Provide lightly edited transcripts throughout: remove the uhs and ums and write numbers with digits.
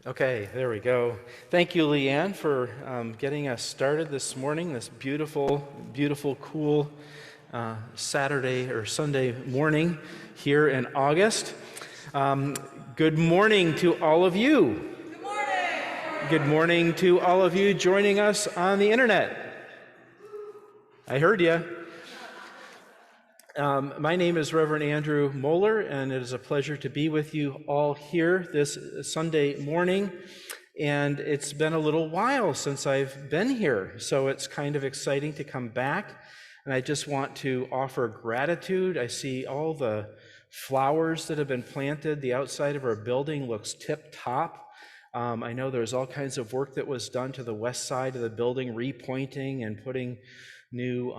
Okay, there we go. Thank you, Leanne, for getting us started this morning, this beautiful, beautiful, cool Saturday or Sunday morning here in August. Good morning to all of you. Good morning. Good morning to all of you joining us on the internet. I heard you. My name is Reverend Andrew Moeller, and it is a pleasure to be with you all here this Sunday morning. And it's been a little while since I've been here, so it's kind of exciting to come back. And I just want to offer gratitude. I see all the flowers that have been planted. The outside of our building looks tip-top. I know there's all kinds of work that was done to the west side of the building, repointing and putting new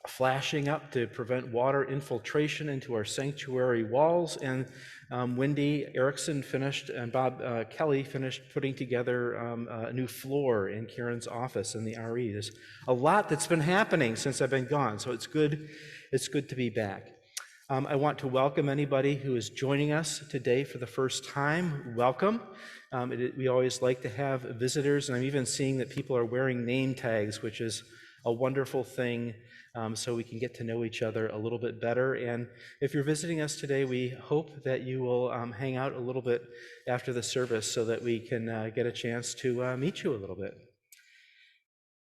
flashing up to prevent water infiltration into our sanctuary walls. And Wendy Erickson finished, and Bob Kelly finished putting together a new floor in Karen's office in the RE. There's a lot that's been happening since I've been gone, so it's good to be back. I want to welcome anybody who is joining us today for the first time. Welcome. We always like to have visitors, and I'm even seeing that people are wearing name tags, which is a wonderful thing, so we can get to know each other a little bit better. And if you're visiting us today, we hope that you will hang out a little bit after the service so that we can get a chance to meet you a little bit.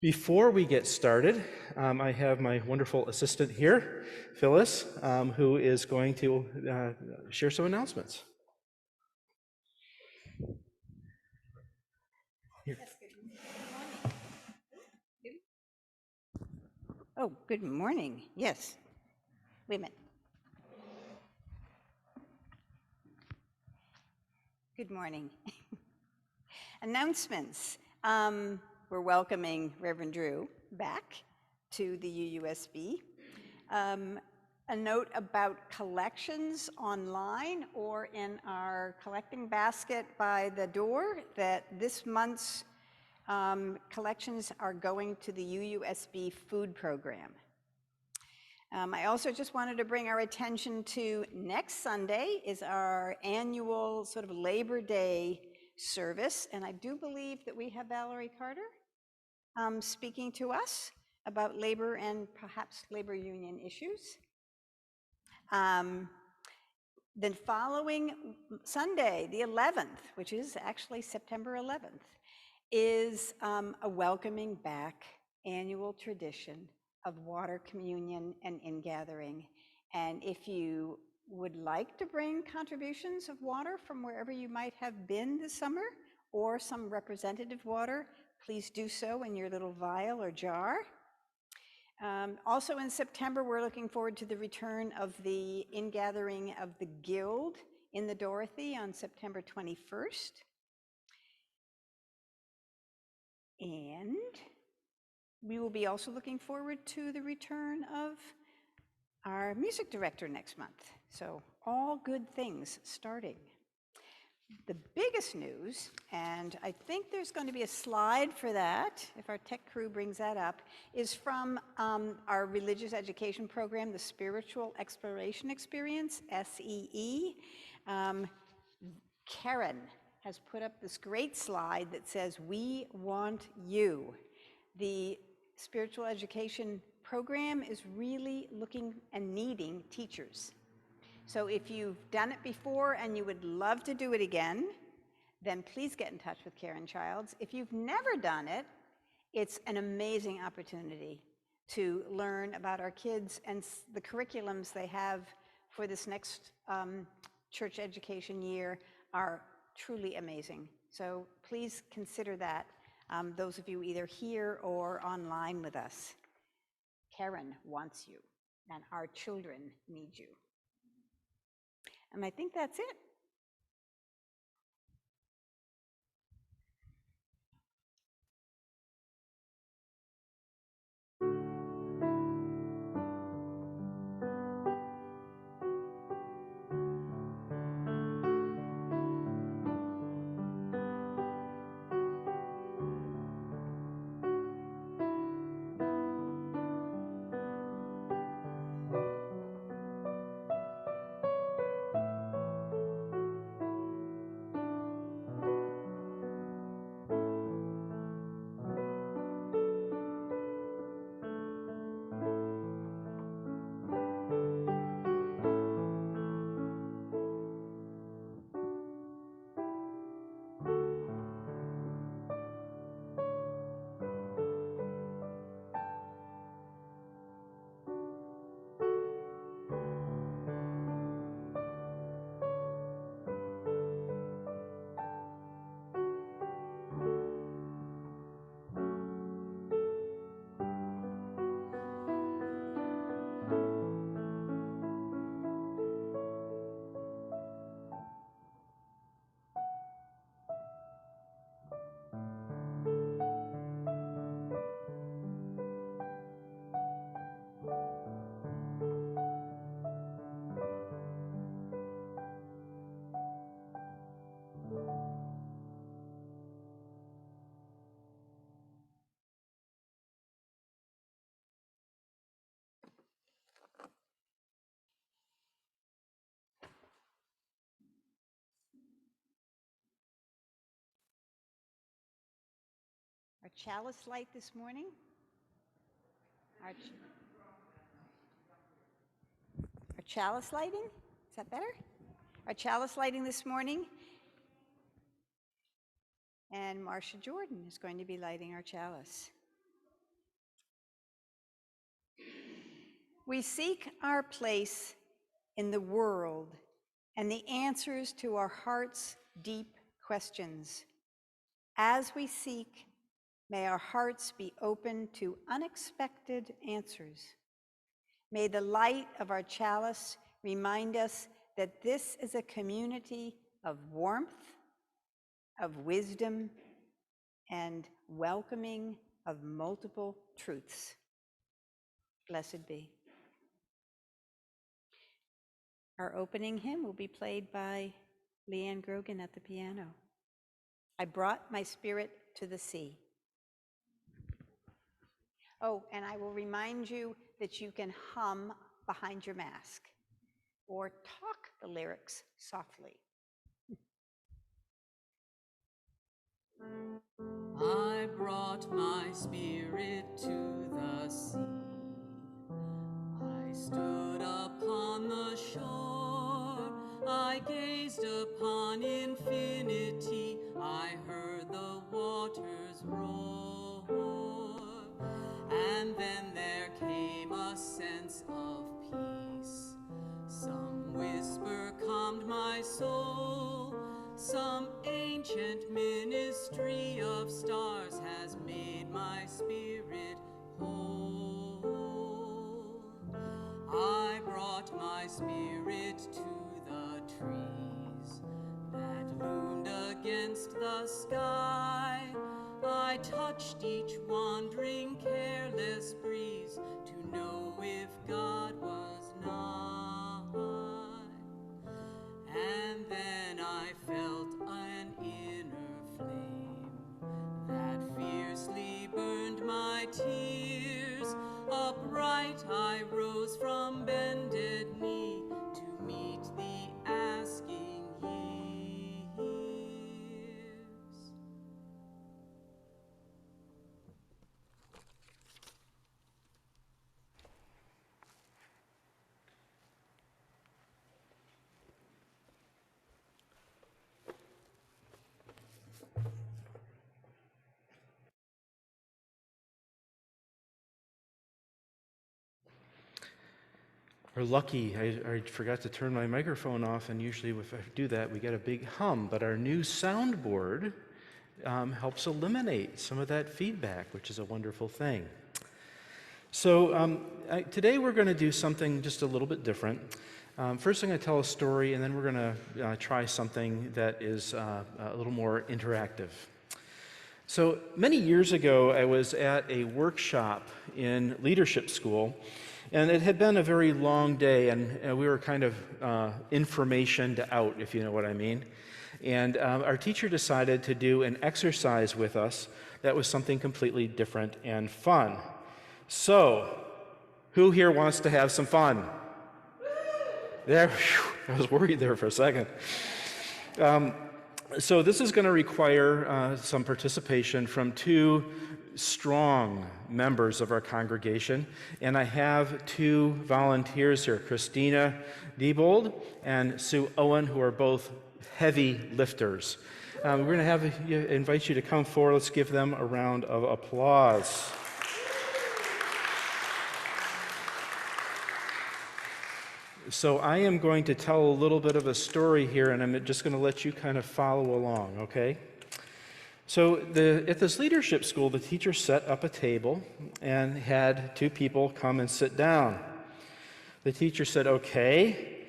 Before we get started, I have my wonderful assistant here, Phyllis, who is going to share some announcements. Here. Oh, good morning. Yes. Wait a minute. Good morning. Announcements. We're welcoming Reverend Drew back to the UUSB. A note about collections online or in our collecting basket by the door that this month's collections are going to the UUSB food program. I also just wanted to bring our attention to next Sunday is our annual sort of Labor Day service, and I do believe that we have Valerie Carter speaking to us about labor and perhaps labor union issues. Then following Sunday, the 11th, which is actually September 11th, is a welcoming back annual tradition of water communion and ingathering. And if you would like to bring contributions of water from wherever you might have been this summer, or some representative water, please do so in your little vial or jar. Also in September, we're looking forward to the return of the ingathering of the Guild in the Dorothy on September 21st. And we will be also looking forward to the return of our music director next month. So all good things starting. The biggest news, and I think there's going to be a slide for that, if our tech crew brings that up, is from our religious education program, the Spiritual Exploration Experience, SEE. Karen has put up this great slide that says, "We want you." The spiritual education program is really looking and needing teachers. So if you've done it before and you would love to do it again, then please get in touch with Karen Childs. If you've never done it, it's an amazing opportunity to learn about our kids and the curriculums they have for this next church education year are truly amazing. So please consider that, those of you either here or online with us. Karen wants you, and our children need you. And I think that's it. chalice light this morning. Our chalice lighting, is that better? Our chalice lighting this morning. And Marcia Jordan is going to be lighting our chalice. We seek our place in the world and the answers to our heart's deep questions. As we seek, may our hearts be open to unexpected answers. May the light of our chalice remind us that this is a community of warmth, of wisdom, and welcoming of multiple truths. Blessed be. Our opening hymn will be played by Leanne Grogan at the piano. I brought my spirit to the sea. Oh, and I will remind you that you can hum behind your mask or talk the lyrics softly. I brought my spirit to the sea. I stood upon the shore. I gazed upon infinity. I heard the waters roar. And then there came a sense of peace. Some whisper calmed my soul. Some ancient ministry of stars has made my spirit whole. I brought my spirit to the trees that loomed against the sky. I touched each wandering, careless breeze to know if God was nigh. And then I felt an inner flame that fiercely burned my tears. Upright I rose from bended knee to meet the asking years. We're lucky. I forgot to turn my microphone off, and usually if I do that, we get a big hum. But our new soundboard helps eliminate some of that feedback, which is a wonderful thing. So today we're going to do something just a little bit different. First I'm going to tell a story, and then we're going to try something that is a little more interactive. So many years ago, I was at a workshop in leadership school, and it had been a very long day, and we were kind of informationed out, if you know what I mean. And our teacher decided to do an exercise with us that was something completely different and fun. So, who here wants to have some fun? There, I was worried there for a second. So this is going to require some participation from two strong members of our congregation, and I have two volunteers here, Christina Diebold and Sue Owen, who are both heavy lifters. We're going to invite you to come forward. Let's give them a round of applause. So I am going to tell a little bit of a story here, and I'm just going to let you kind of follow along, okay? So at this leadership school, the teacher set up a table and had two people come and sit down. The teacher said, okay,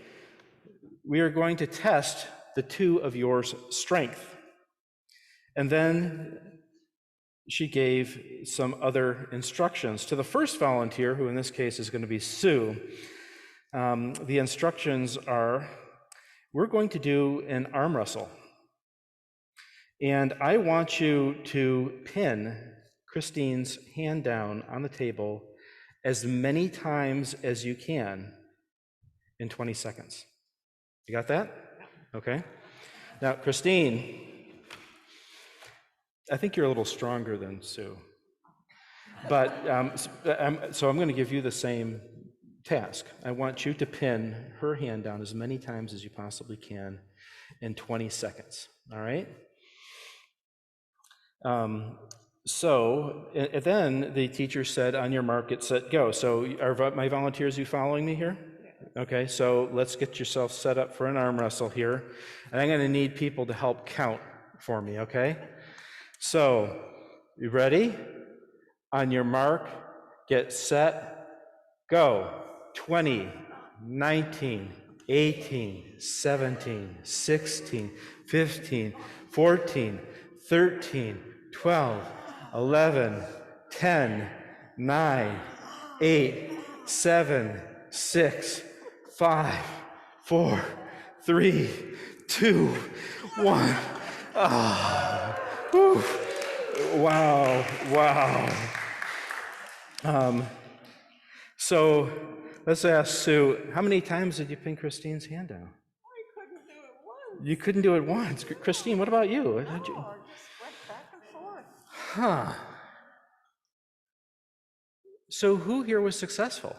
we are going to test the two of yours strength. And then she gave some other instructions. To the first volunteer, who in this case is going to be Sue, the instructions are, we're going to do an arm wrestle. And I want you to pin Christine's hand down on the table as many times as you can in 20 seconds. You got that? Okay. Now, Christine, I think you're a little stronger than Sue. But so I'm going to give you the same task. I want you to pin her hand down as many times as you possibly can in 20 seconds. All right? And then the teacher said, on your mark, get set, go. So are my volunteers, you following me here? Okay, so let's get yourself set up for an arm wrestle here. And I'm going to need people to help count for me, okay? So, you ready? On your mark, get set, go. 20, 19, 18, 17, 16, 15, 14, 13, 12, 11, 10, 9, 8, 7, 6, 5, 4, 3, 2, 1. Ah, whew. Wow, wow. So let's ask Sue, how many times did you pin Christine's hand down? I couldn't do it once. You couldn't do it once. Christine, what about you? No, I just went back and forth. Huh. So who here was successful?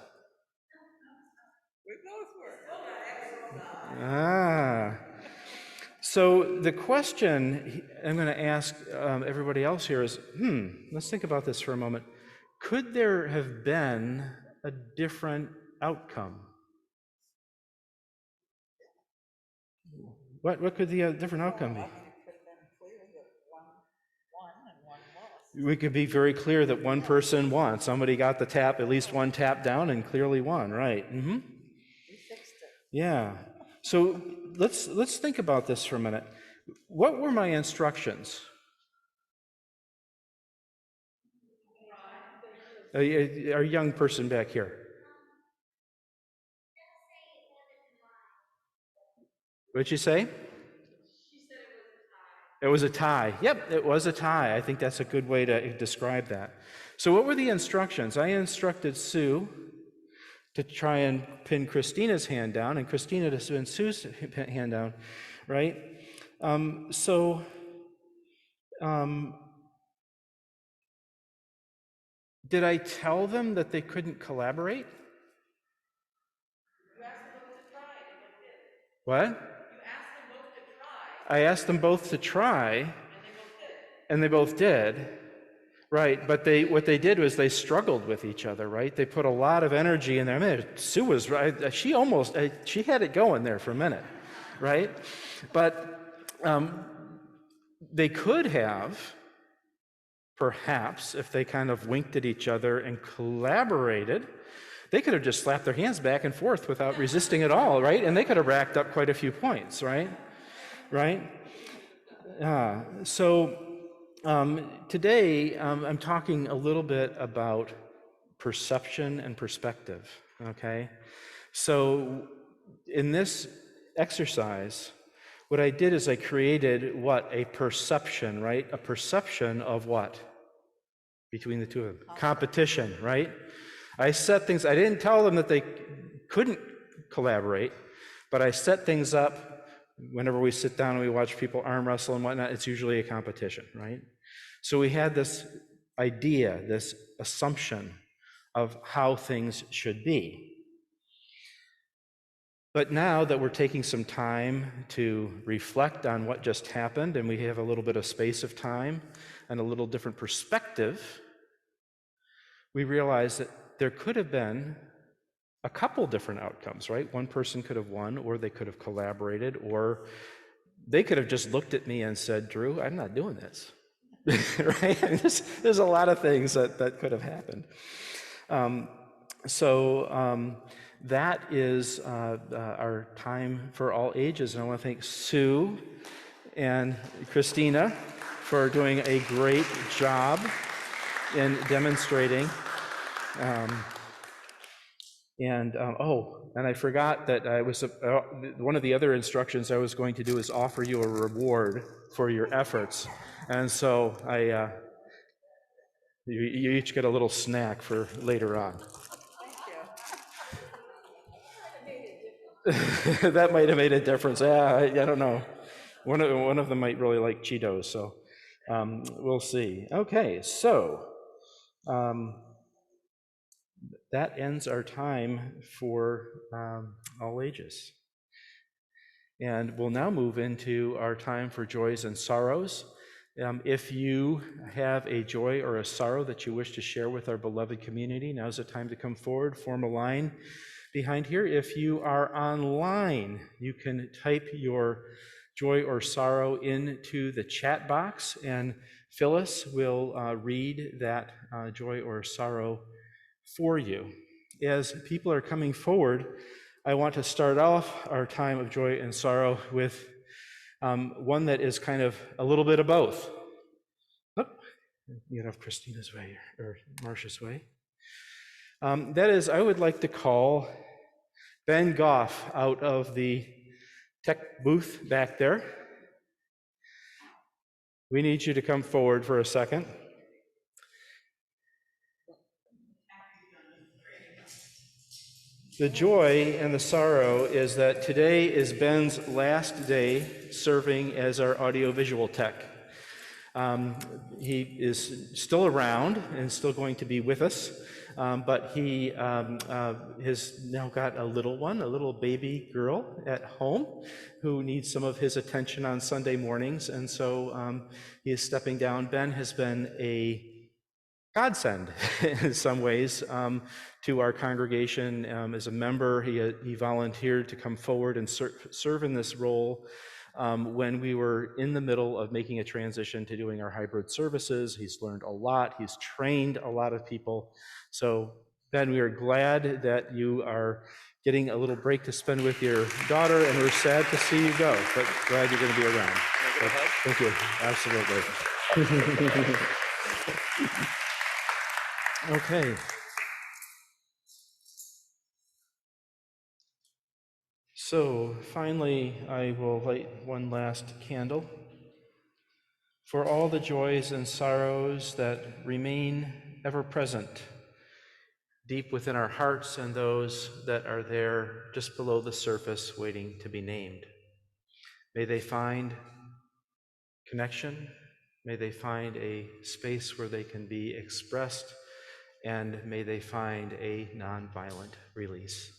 We both were. Ah. So the question I'm going to ask everybody else here is, let's think about this for a moment. Could there have been a different outcome? What could the different outcome be? I mean, it could have been clear that one won and one lost. We could be very clear that one person won. Somebody got the tap, at least one tap down, and clearly won, right? Mm-hmm. We fixed it. Yeah. So let's think about this for a minute. What were my instructions? Our young person back here. What'd you say? She said it was a tie. It was a tie. Yep, it was a tie. I think that's a good way to describe that. So what were the instructions? I instructed Sue to try and pin Christina's hand down, and Christina to pin Sue's hand down, right? Did I tell them that they couldn't collaborate? You asked them both to try, and they both did. What? You asked them both to try. I asked them both to try, and they both did. Right, but what they did was they struggled with each other, right? They put a lot of energy in there. I mean, Sue was right. She had it going there for a minute, right? But they could have, perhaps, if they kind of winked at each other and collaborated, they could have just slapped their hands back and forth without resisting at all, right? And they could have racked up quite a few points, right? Right? Today, I'm talking a little bit about perception and perspective, okay? So in this exercise, what I did is I created what? A perception, right? A perception of what? Between the two of them. Competition, right? I set things, I didn't tell them that they couldn't collaborate, but I set things up. Whenever we sit down and we watch people arm wrestle and whatnot, it's usually a competition, right? So we had this idea, this assumption of how things should be. But now that we're taking some time to reflect on what just happened, and we have a little bit of space of time and a little different perspective, we realize that there could have been a couple different outcomes, right? One person could have won, or they could have collaborated, or they could have just looked at me and said, Drew, I'm not doing this. Right? I mean, there's a lot of things that could have happened. That is our time for all ages. And I want to thank Sue and Christina for doing a great job in demonstrating. And I forgot that I was one of the other instructions I was going to do is offer you a reward for your efforts, and so you each get a little snack for later on. Thank you. That might have made a difference. Yeah, I don't know. One of them might really like Cheetos, so We'll see. Okay, so that ends our time for all ages. And we'll now move into our time for joys and sorrows. If you have a joy or a sorrow that you wish to share with our beloved community, now's the time to come forward, form a line behind here. If you are online, you can type your joy or sorrow into the chat box, and Phyllis will read that joy or sorrow for you. As people are coming forward, I want to start off our time of joy and sorrow with one that is kind of a little bit of both. Oh, you get off Christina's way or Marcia's way. That is, I would like to call Ben Goff out of the tech booth back there. We need you to come forward for a second. The joy and the sorrow is that today is Ben's last day serving as our audiovisual tech. He is still around and still going to be with us, but he has now got a little baby girl at home who needs some of his attention on Sunday mornings, and so he is stepping down. Ben has been a godsend in some ways to our congregation. As a member, he volunteered to come forward and serve in this role when we were in the middle of making a transition to doing our hybrid services. He's learned a lot. He's trained a lot of people. So, Ben, we are glad that you are getting a little break to spend with your daughter, and we're sad to see you go, but glad you're going to be around. Thank you. Absolutely. Okay. So finally, I will light one last candle for all the joys and sorrows that remain ever present deep within our hearts and those that are there just below the surface waiting to be named. May they find connection. May they find a space where they can be expressed, and may they find a nonviolent release.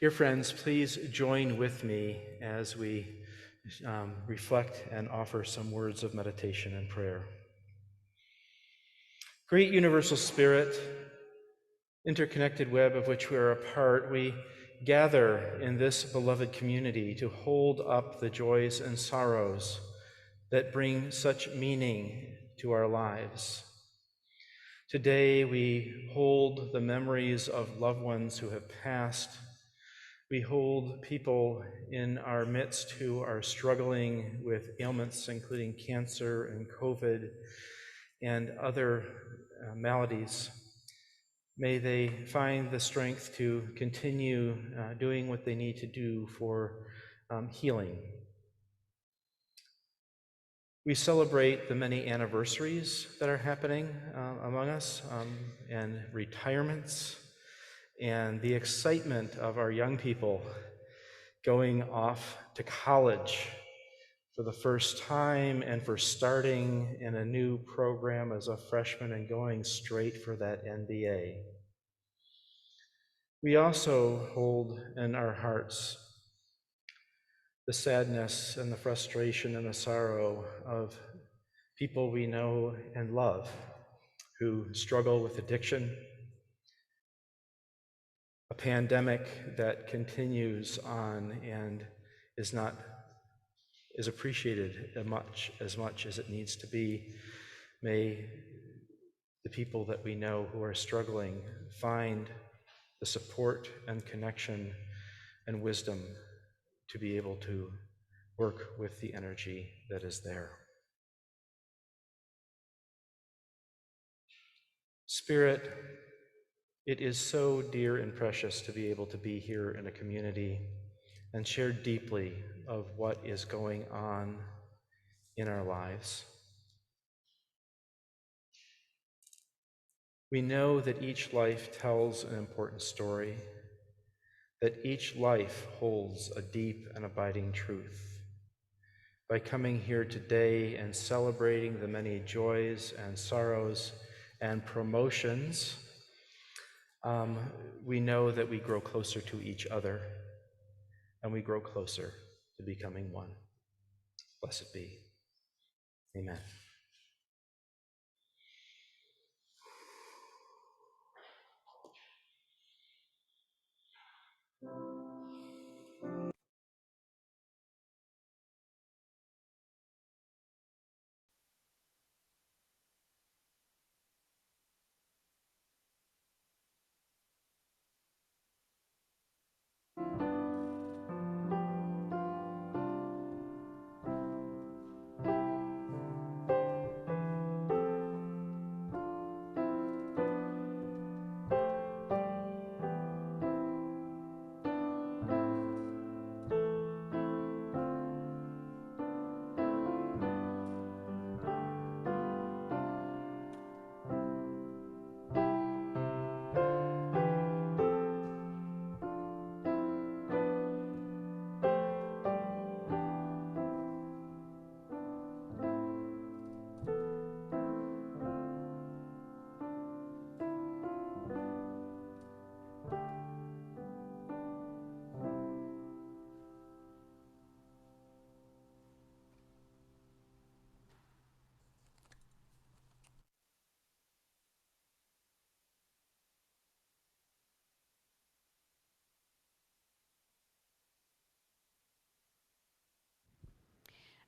Dear friends, please join with me as we reflect and offer some words of meditation and prayer. Great universal Spirit, interconnected web of which we are a part, we gather in this beloved community to hold up the joys and sorrows that bring such meaning to our lives. Today we hold the memories of loved ones who have passed. We hold people in our midst who are struggling with ailments, including cancer and COVID and other maladies. May they find the strength to continue doing what they need to do for healing. We celebrate the many anniversaries that are happening among us and retirements and the excitement of our young people going off to college for the first time and for starting in a new program as a freshman and going straight for that MBA. We also hold in our hearts the sadness and the frustration and the sorrow of people we know and love who struggle with addiction, a pandemic that continues on and is not is appreciated as much as it needs to be. May the people that we know who are struggling find the support and connection and wisdom to be able to work with the energy that is there. Spirit, it is so dear and precious to be able to be here in a community and share deeply of what is going on in our lives. We know that each life tells an important story, that each life holds a deep and abiding truth. by coming here today and celebrating the many joys and sorrows and promotions, we know that we grow closer to each other and we grow closer to becoming one. Blessed be. Amen.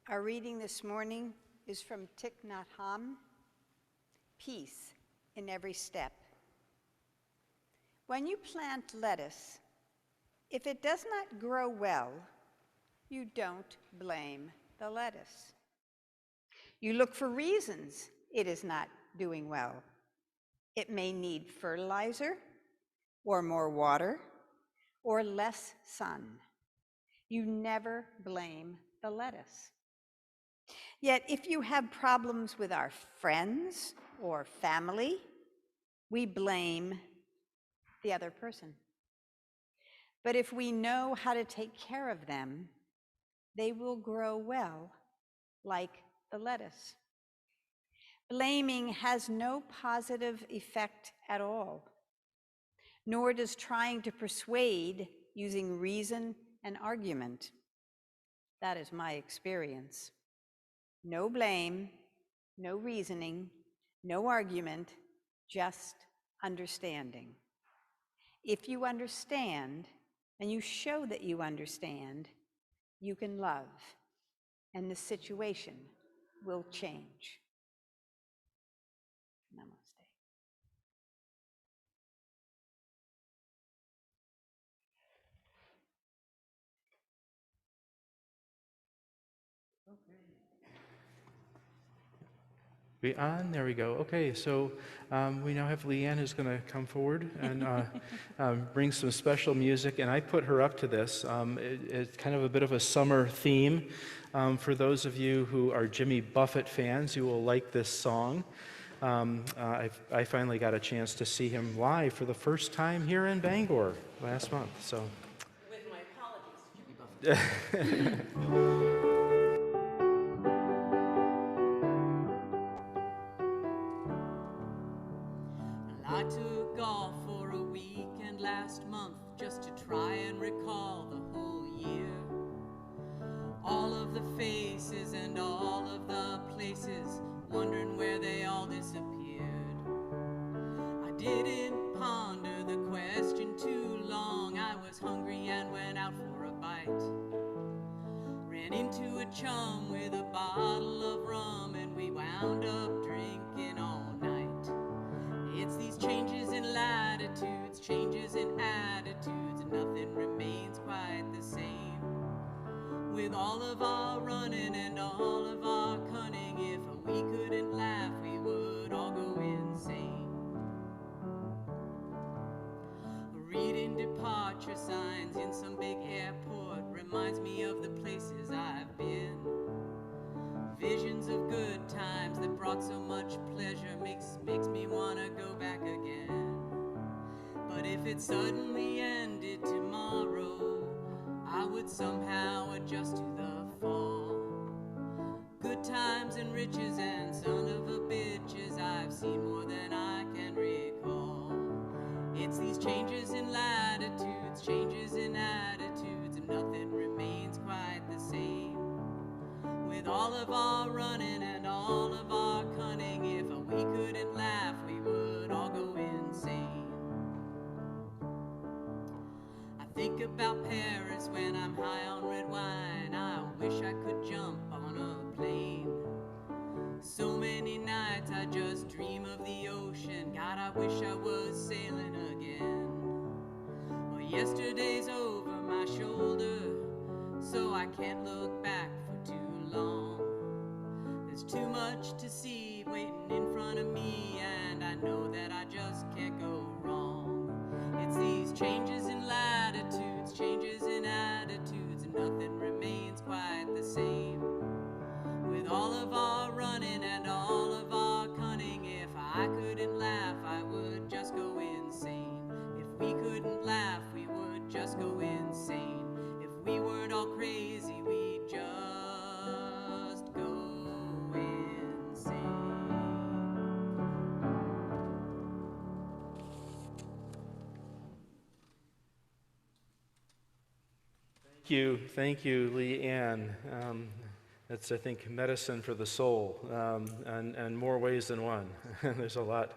Our reading this morning is from Thich Nhat Hanh, Peace in Every Step. When you plant lettuce, if it does not grow well, you don't blame the lettuce. You look for reasons it is not doing well. It may need fertilizer, or more water, or less sun. You never blame the lettuce. Yet if you have problems with our friends or family, we blame the other person. But if we know how to take care of them, they will grow well, like the lettuce. Blaming has no positive effect at all, nor does trying to persuade using reason and argument. That is my experience. No blame, no reasoning, no argument, just understanding. If you understand, and you show that you understand, you can love, and the situation will change. Namaste. We on? There we go. Okay, so we now have Leanne who's going to come forward and bring some special music, and I put her up to this. It's kind of a bit of a summer theme. For those of you who are Jimmy Buffett fans, you will like this song. I finally got a chance to see him live for the first time here in Bangor last month. So, With my apologies to Jimmy Buffett. I took off for a weekend last month just to try and recall the whole year. All of the faces and all of the places, wondering where they all disappeared. I didn't ponder the question too long. I was hungry and went out for a bite. Ran into a chum with a bottle of rum, and we wound up drinking all night. It's these changes in latitudes, changes in attitudes, nothing remains quite the same. With all of our running and all of our cunning, if we couldn't laugh, we would all go insane. Reading departure signs in some big airport reminds me of the places I've been. Visions of good times that brought so much pleasure makes me wanna go back again. But if it suddenly ended tomorrow, I would somehow adjust to the fall. and riches and son of a bitches. I've seen more than I can recall. It's these changes in latitudes, changes in attitudes, and nothing remains quite the same. With all of our running and all of our cunning, if we couldn't laugh, we would all go insane. I think about Paris when I'm high on red wine. I wish I could jump on a plane. So many nights I just dream of the ocean. God, I wish I was sailing again. Well, yesterday's over my shoulder, so I can't look back for too long. There's too much to see waiting in front of me, and I know that I just can't go wrong. It's these changes in latitudes, changes in attitudes, and nothing remains quite the same. With all of our running and all of our cunning, if I couldn't laugh, I would just go insane. If we couldn't laugh, we would just go insane. If we weren't all crazy, we'd just go insane. Thank you, Lee Ann. That's, I think, medicine for the soul, and more ways than one. There's a lot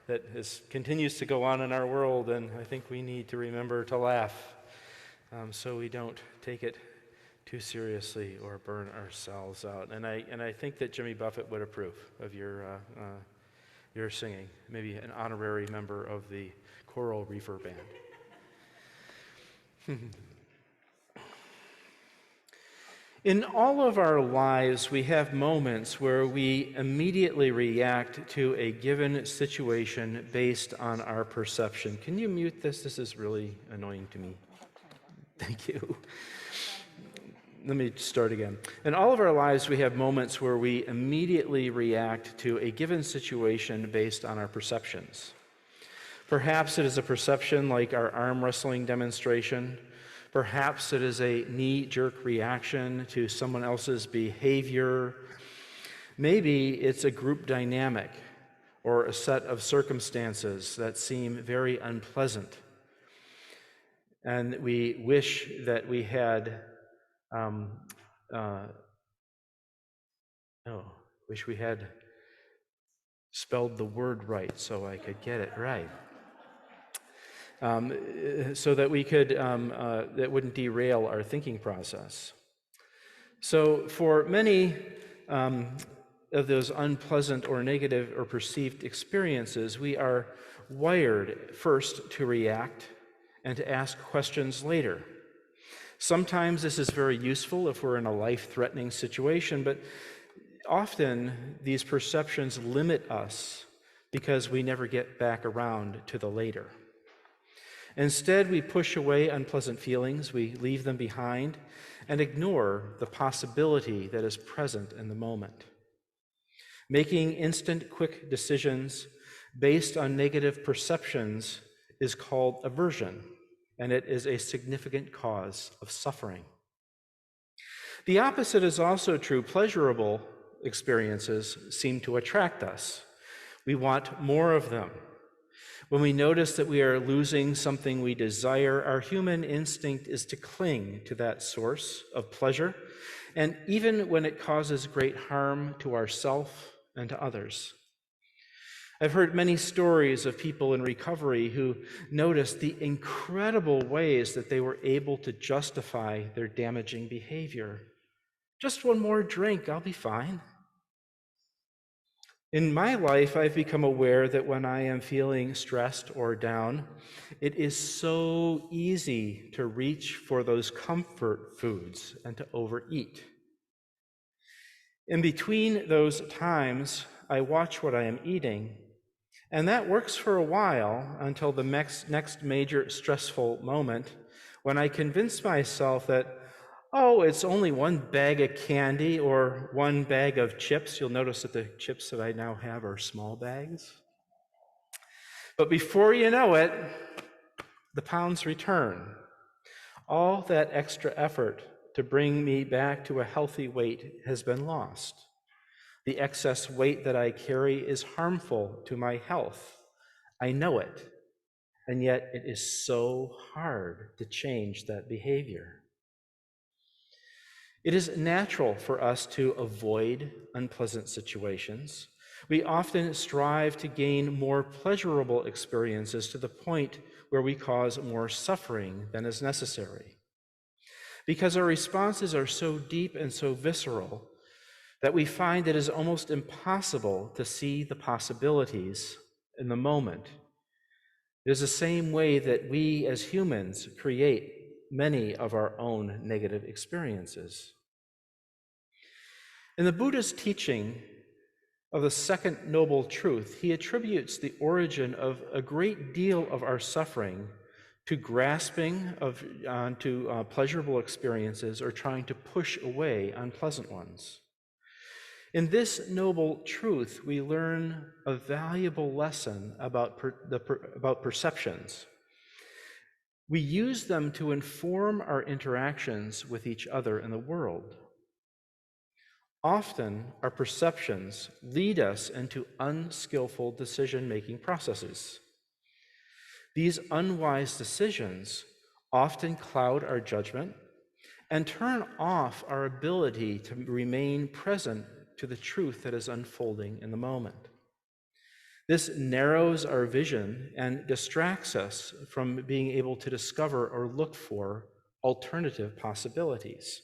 that continues to go on in our world, and I think we need to remember to laugh so we don't take it too seriously or burn ourselves out. And I think that Jimmy Buffett would approve of your singing, maybe an honorary member of the Coral Reefer Band. In all of our lives, we have moments where we immediately react to a given situation based on our perception. Can you mute this? This is really annoying to me. Thank you. Let me start again. In all of our lives, we have moments where we immediately react to a given situation based on our perceptions. Perhaps it is a perception like our arm wrestling demonstration. Perhaps it is a knee-jerk reaction to someone else's behavior. Maybe it's a group dynamic or a set of circumstances that seem very unpleasant. And we wish that we had, spelled the word right so I could get it right. So that we could, that wouldn't derail our thinking process. So for many of those unpleasant or negative or perceived experiences, we are wired first to react and to ask questions later. Sometimes this is very useful if we're in a life-threatening situation, but often these perceptions limit us because we never get back around to the later. Instead, we push away unpleasant feelings, we leave them behind, and ignore the possibility that is present in the moment. Making instant, quick decisions based on negative perceptions is called aversion, and it is a significant cause of suffering. The opposite is also true. Pleasurable experiences seem to attract us. We want more of them. When we notice that we are losing something we desire, our human instinct is to cling to that source of pleasure, and even when it causes great harm to ourselves and to others. I've heard many stories of people in recovery who noticed the incredible ways that they were able to justify their damaging behavior. Just one more drink, I'll be fine. In my life, I've become aware that when I am feeling stressed or down, it is so easy to reach for those comfort foods and to overeat. In between those times, I watch what I am eating, and that works for a while until the next major stressful moment when I convince myself that, oh, it's only one bag of candy or one bag of chips. You'll notice that the chips that I now have are small bags. But before you know it, the pounds return. All that extra effort to bring me back to a healthy weight has been lost. The excess weight that I carry is harmful to my health. I know it, and yet it is so hard to change that behavior. It is natural for us to avoid unpleasant situations. We often strive to gain more pleasurable experiences to the point where we cause more suffering than is necessary. Because our responses are so deep and so visceral that we find it is almost impossible to see the possibilities in the moment. It is the same way that we as humans create many of our own negative experiences. In the Buddha's teaching of the second noble truth, he attributes the origin of a great deal of our suffering to grasping onto pleasurable experiences or trying to push away unpleasant ones. In this noble truth, we learn a valuable lesson about perceptions. We use them to inform our interactions with each other in the world. Often, our perceptions lead us into unskillful decision-making processes. These unwise decisions often cloud our judgment and turn off our ability to remain present to the truth that is unfolding in the moment. This narrows our vision and distracts us from being able to discover or look for alternative possibilities.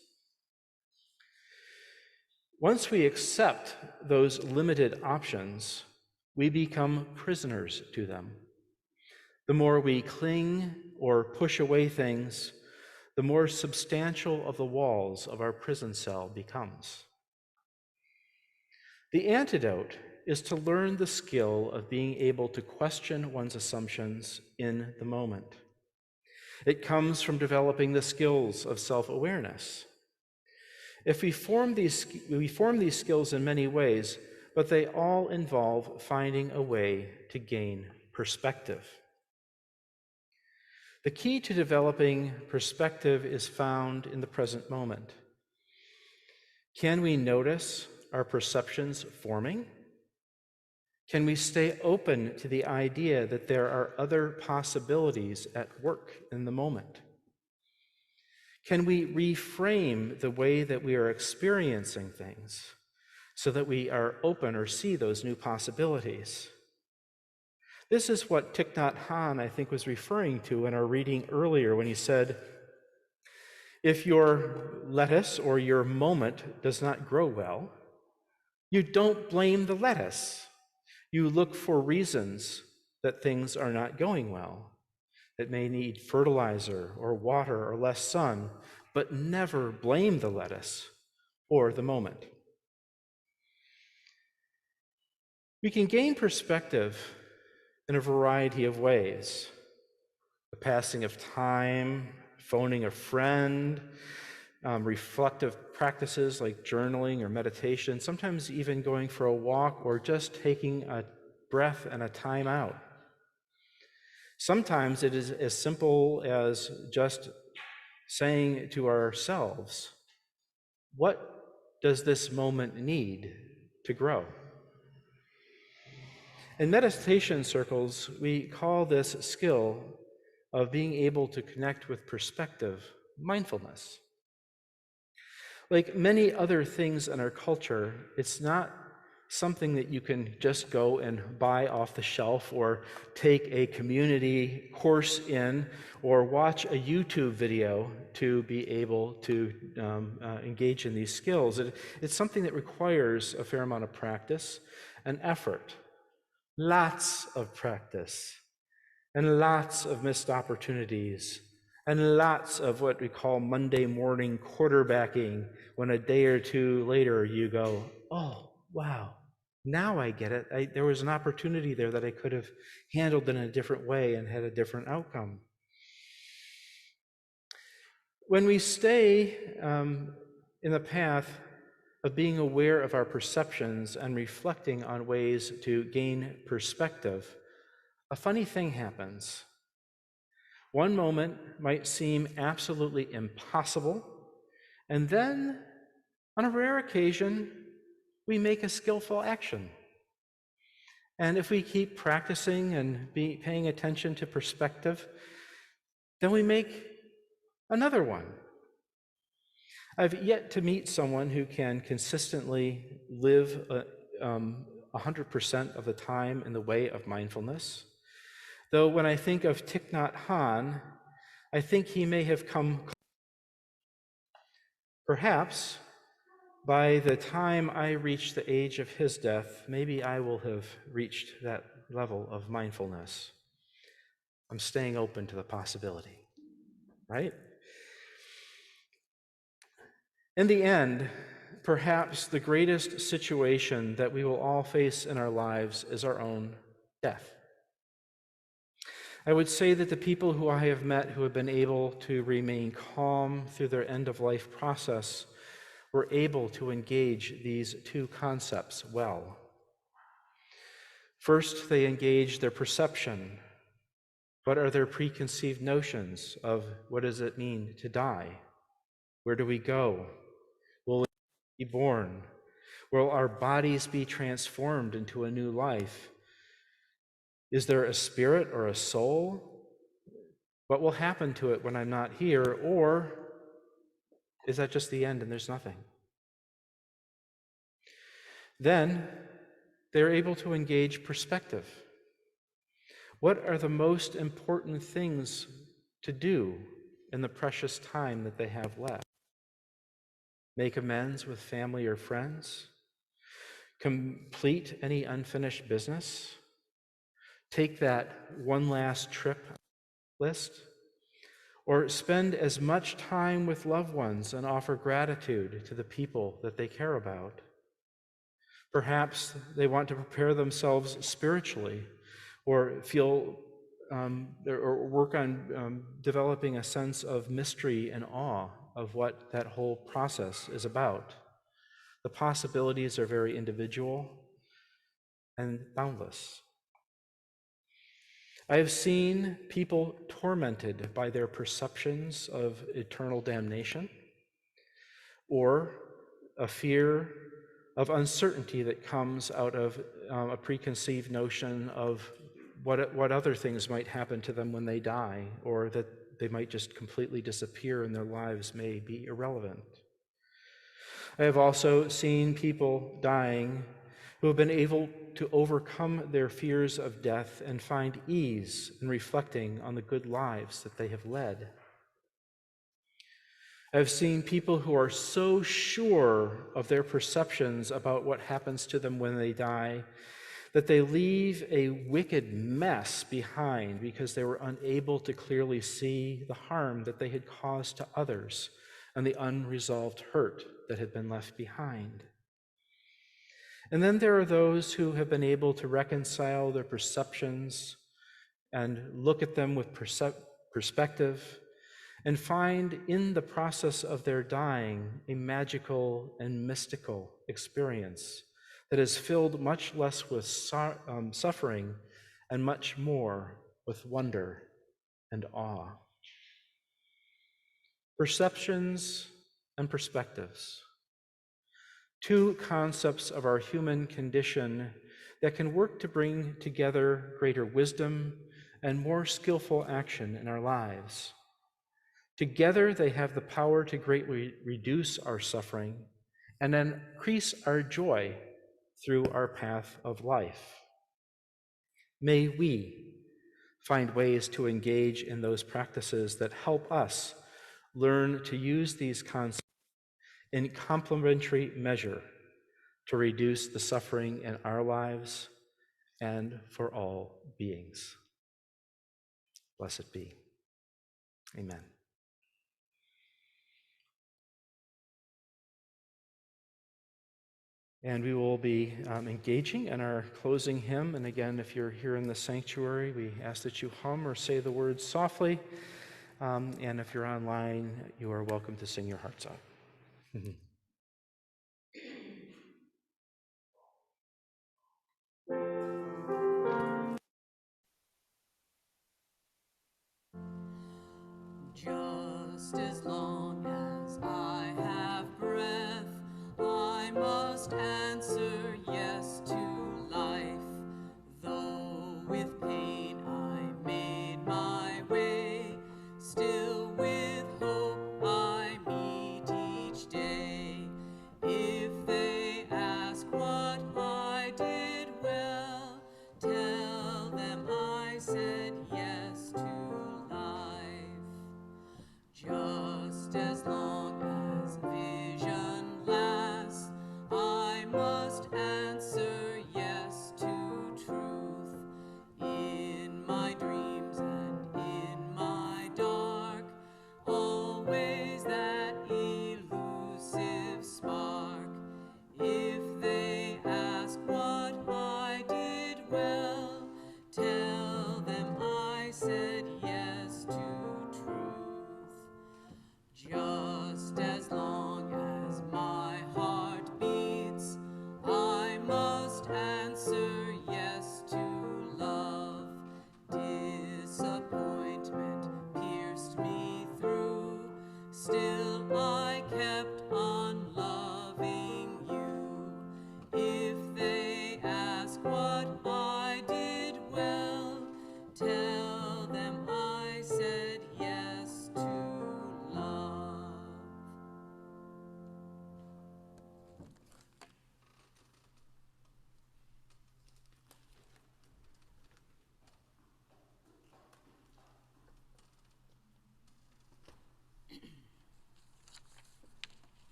Once we accept those limited options, we become prisoners to them. The more we cling or push away things, the more substantial of the walls of our prison cell becomes. The antidote is to learn the skill of being able to question one's assumptions in the moment. It comes from developing the skills of self-awareness. We form these skills in many ways, but they all involve finding a way to gain perspective. The key to developing perspective is found in the present moment. Can we notice our perceptions forming? Can we stay open to the idea that there are other possibilities at work in the moment? Can we reframe the way that we are experiencing things so that we are open or see those new possibilities? This is what Thich Nhat Hanh, I think, was referring to in our reading earlier when he said, if your lettuce or your moment does not grow well, you don't blame the lettuce. You look for reasons that things are not going well. It may need fertilizer or water or less sun, but never blame the lettuce or the moment. We can gain perspective in a variety of ways. The passing of time, phoning a friend, reflective practices like journaling or meditation, sometimes even going for a walk or just taking a breath and a time out. Sometimes it is as simple as just saying to ourselves, what does this moment need to grow? In meditation circles, we call this skill of being able to connect with perspective mindfulness. Like many other things in our culture, it's not something that you can just go and buy off the shelf or take a community course in or watch a YouTube video to be able to engage in these skills. It's something that requires a fair amount of practice and effort, lots of practice and lots of missed opportunities and lots of what we call Monday morning quarterbacking when a day or two later you go, oh, wow, now I get it. There was an opportunity there that I could have handled in a different way and had a different outcome. When we stay in the path of being aware of our perceptions and reflecting on ways to gain perspective, a funny thing happens. One moment might seem absolutely impossible, and then, on a rare occasion, we make a skillful action. And if we keep practicing and paying attention to perspective, then we make another one. I've yet to meet someone who can consistently live 100% of the time in the way of mindfulness. Though when I think of Thich Nhat Hanh, I think he may have come. Perhaps by the time I reach the age of his death, maybe I will have reached that level of mindfulness. I'm staying open to the possibility, right? In the end, perhaps the greatest situation that we will all face in our lives is our own death. I would say that the people who I have met who have been able to remain calm through their end-of-life process were able to engage these two concepts well. First, they engaged their perception. What are their preconceived notions of what does it mean to die? Where do we go? Will we be born? Will our bodies be transformed into a new life? Is there a spirit or a soul? What will happen to it when I'm not here? Or is that just the end and there's nothing? Then they're able to engage perspective. What are the most important things to do in the precious time that they have left? Make amends with family or friends? Complete any unfinished business? Take that one last trip list? Or spend as much time with loved ones and offer gratitude to the people that they care about? Perhaps they want to prepare themselves spiritually, or feel or work on developing a sense of mystery and awe of what that whole process is about. The possibilities are very individual and boundless. I have seen people tormented by their perceptions of eternal damnation, or a fear of uncertainty that comes out of a preconceived notion of what other things might happen to them when they die, or that they might just completely disappear and their lives may be irrelevant. I have also seen people dying who have been able to overcome their fears of death and find ease in reflecting on the good lives that they have led. I've seen people who are so sure of their perceptions about what happens to them when they die that they leave a wicked mess behind because they were unable to clearly see the harm that they had caused to others and the unresolved hurt that had been left behind. And then there are those who have been able to reconcile their perceptions and look at them with perspective and find in the process of their dying a magical and mystical experience that is filled much less with suffering and much more with wonder and awe. Perceptions and perspectives. Two concepts of our human condition that can work to bring together greater wisdom and more skillful action in our lives. Together, they have the power to greatly reduce our suffering and increase our joy through our path of life. May we find ways to engage in those practices that help us learn to use these concepts in complementary measure to reduce the suffering in our lives and for all beings. Blessed be. Amen. And we will be engaging in our closing hymn. And again, if you're here in the sanctuary, we ask that you hum or say the words softly. And if you're online, you are welcome to sing your hearts out. Just as long as I have breath, I must answer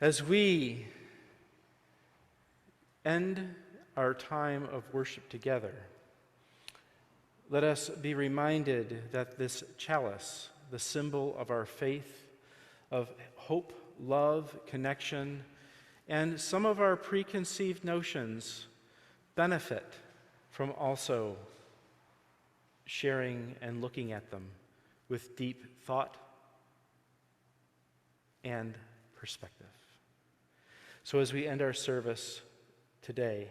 As we end our time of worship together, let us be reminded that this chalice, the symbol of our faith, of hope, love, connection, and some of our preconceived notions benefit from also sharing and looking at them with deep thought and perspective. So as we end our service today,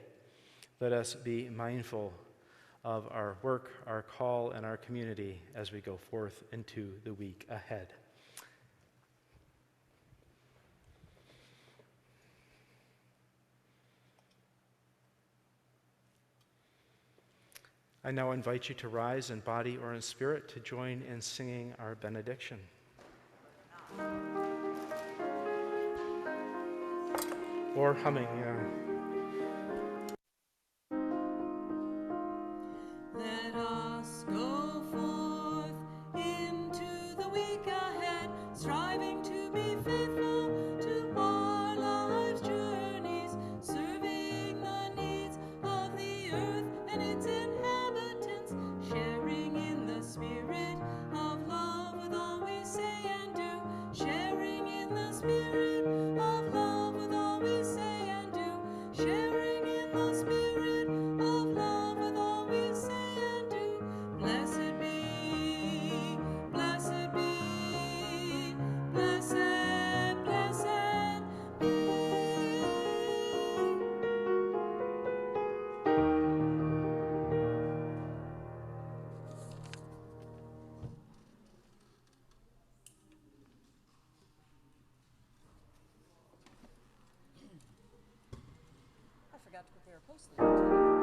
let us be mindful of our work, our call, and our community as we go forth into the week ahead. I now invite you to rise in body or in spirit to join in singing our benediction. Or humming, Let us go forth into the week ahead, striving to be faithful to our life's journeys, serving the needs of the earth and its inhabitants, sharing in the spirit of love with all we say and do, sharing in the spirit of love with all we say and do, sharing in the spirit of love with all we say and do. Blessed be, blessed be, blessed, blessed be. I forgot to prepare a post-it.